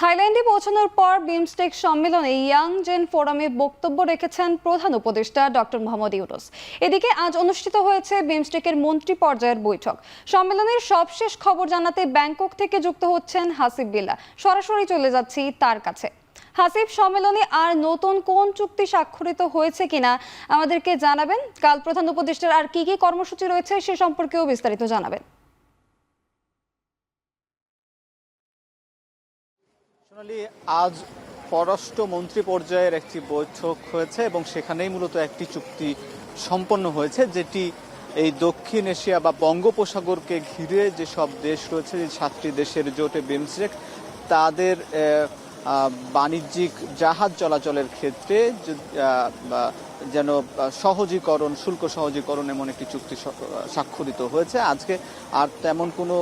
থাইল্যান্ডে পৌঁছানোর পর বিমস্টেক সম্মেলনে ইয়াং জেন ফোরামে বক্তব্য রেখেছেন প্রধান উপদেষ্টা ডক্টর মোহাম্মদ ইউনূস। এদিকে আজ অনুষ্ঠিত হয়েছে বিমস্টেকের মন্ত্রী পর্যায়ের বৈঠক। সম্মেলনের সবশেষ খবর জানাতে ব্যাংকক থেকে যুক্ত হচ্ছেন হাসিব বিল্লাহ। সরাসরি চলে যাচ্ছি তার কাছে। হাসিব, সম্মেলনে আর নতুন কোন চুক্তি স্বাক্ষরিত হয়েছে কিনা আমাদেরকে জানাবেন। কাল প্রধান উপদেষ্টার আর কি কি কর্মসূচি রয়েছে সে সম্পর্কেও বিস্তারিত জানাবেন। আজ পররাষ্ট্র মন্ত্রী পর্যায়ের একটি বৈঠক হয়েছে এবং সেখানেই মূলত একটি চুক্তি সম্পন্ন হয়েছে, যেটি এই দক্ষিণ এশিয়া বা বঙ্গোপসাগরকে ঘিরে যেসব দেশ রয়েছে, যে 7টি দেশের জোটে বিমস্টেক, তাদের বাণিজ্যিক জাহাজ চলাচলের ক্ষেত্রে যেন সহজীকরণ, শুল্ক সহজীকরণ এমন একটি চুক্তি স্বাক্ষরিত হয়েছে আজকে। আর তেমন কোনো,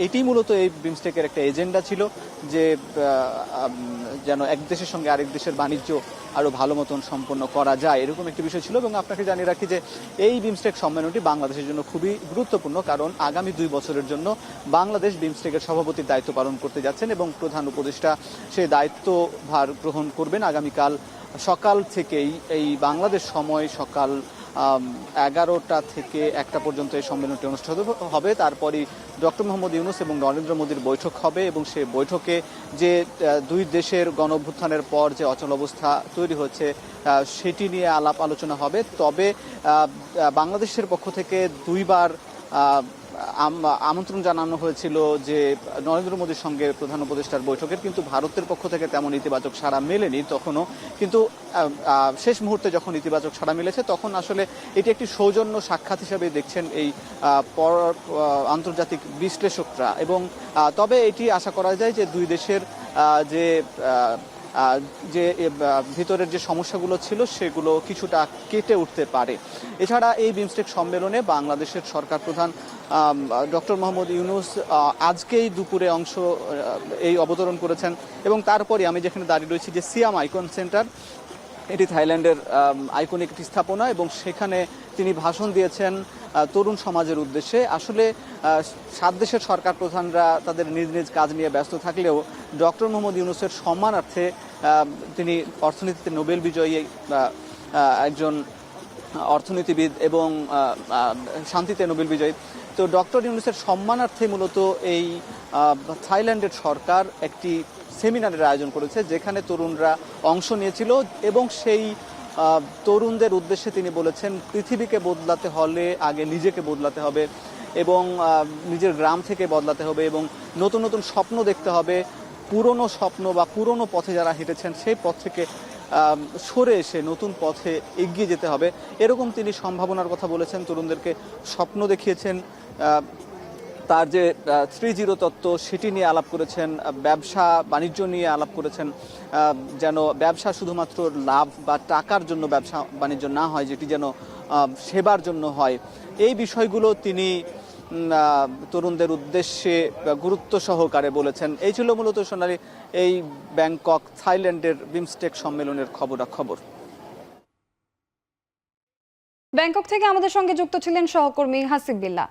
এটি মূলত এই বিমস্টেকের একটা এজেন্ডা ছিল যে যেন এক দেশের সঙ্গে আরেক দেশের বাণিজ্য আরও ভালো মতন সম্পন্ন করা যায়, এরকম একটি বিষয় ছিল। এবং আপনাকে জানিয়ে রাখি যে এই বিমস্টেক সম্মেলনটি বাংলাদেশের জন্য খুবই গুরুত্বপূর্ণ, কারণ আগামী 2 বছরের জন্য বাংলাদেশ বিমস্টেকের সভাপতির দায়িত্ব পালন করতে যাচ্ছেন এবং প্রধান উপদেষ্টা সেই দায়িত্বভার গ্রহণ করবেন আগামীকাল সকাল থেকেই। এই বাংলাদেশ সময় সকাল 11টা থেকে 1টা পর্যন্ত এই সম্মেলনটি অনুষ্ঠিত হবে। তারপরই ডক্টর মোহাম্মদ ইউনূস এবং নরেন্দ্র মোদীর বৈঠক হবে এবং সে বৈঠকে যে 2 দেশের গণঅভ্যুত্থানের পর যে অচল অবস্থা তৈরি হচ্ছে সেটি নিয়ে আলাপ আলোচনা হবে। তবে বাংলাদেশের পক্ষ থেকে 2বার আমন্ত্রণ জানানো হয়েছিল যে নরেন্দ্র মোদীর সঙ্গে প্রধান উপদেষ্টার বৈঠকের, কিন্তু ভারতের পক্ষ থেকে তেমন ইতিবাচক সাড়া মেলেনি তখনও। কিন্তু শেষ মুহূর্তে যখন ইতিবাচক সাড়া মিলেছে, তখন আসলে এটি একটি সৌজন্য সাক্ষাৎ হিসেবে দেখছেন এই আন্তর্জাতিক বিশ্লেষকরা। এবং তবে এটি আশা করা যায় যে 2 দেশের যে ভিতরের যে সমস্যাগুলো ছিল সেগুলো কিছুটা কেটে উঠতে পারে। এছাড়া এই বিমস্টেক সম্মেলনে বাংলাদেশের সরকার প্রধান ডক্টর মোহাম্মদ ইউনূস আজকেই দুপুরে এই অবতরণ করেছেন। এবং তারপরে আমি যেখানে দাঁড়িয়ে রয়েছি, যে সিয়াম আইকন সেন্টার, এটি থাইল্যান্ডের আইকনিক একটি স্থাপনা এবং সেখানে তিনি ভাষণ দিয়েছেন তরুণ সমাজের উদ্দেশ্যে। আসলে 7 দেশের সরকার প্রধানরা তাদের নিজ নিজ কাজ নিয়ে ব্যস্ত থাকলেও ডক্টর মোহাম্মদ ইউনূসের সম্মানার্থে, তিনি অর্থনীতিতে নোবেল বিজয়ী একজন অর্থনীতিবিদ এবং শান্তিতে নোবেল বিজয়ী, তো ডক্টর ইউনূসের সম্মানার্থে মূলত এই থাইল্যান্ডের সরকার একটি সেমিনারের আয়োজন করেছে, যেখানে তরুণরা অংশ নিয়েছিল। এবং সেই তরুণদের উদ্দেশ্যে তিনি বলেছেন, পৃথিবীকে বদলাতে হলে আগে নিজেকে বদলাতে হবে এবং নিজের গ্রাম থেকে বদলাতে হবে এবং নতুন নতুন স্বপ্ন দেখতে হবে। পুরনো স্বপ্ন বা পুরনো পথে যারা হেঁটেছেন সেই পথ থেকে সরে এসে নতুন পথে এগিয়ে যেতে হবে, এরকম তিনি সম্ভাবনার কথা বলেছেন। তরুণদেরকে স্বপ্ন দেখিয়েছেন, তার যে 3-0 তত্ত্ব সেটি নিয়ে আলাপ করেছেন, ব্যবসা বাণিজ্য নিয়ে আলাপ করেছেন, যেন ব্যবসা শুধুমাত্র লাভ বা টাকার জন্য ব্যবসা বাণিজ্য না হয়, যেটি যেন সেবার জন্য হয়। এই বিষয়গুলো তিনি তরুণদের উদ্দেশ্যে গুরুত্ব সহকারে বলেছেন। এই ছিল মূলত সোনালী এই ব্যাংকক থাইল্যান্ডের বিমস্টেক সম্মেলনের খবরাখবর। ব্যাংকক থেকে আমাদের সঙ্গে যুক্ত ছিলেন সহকর্মী হাসিব বিল্লাহ।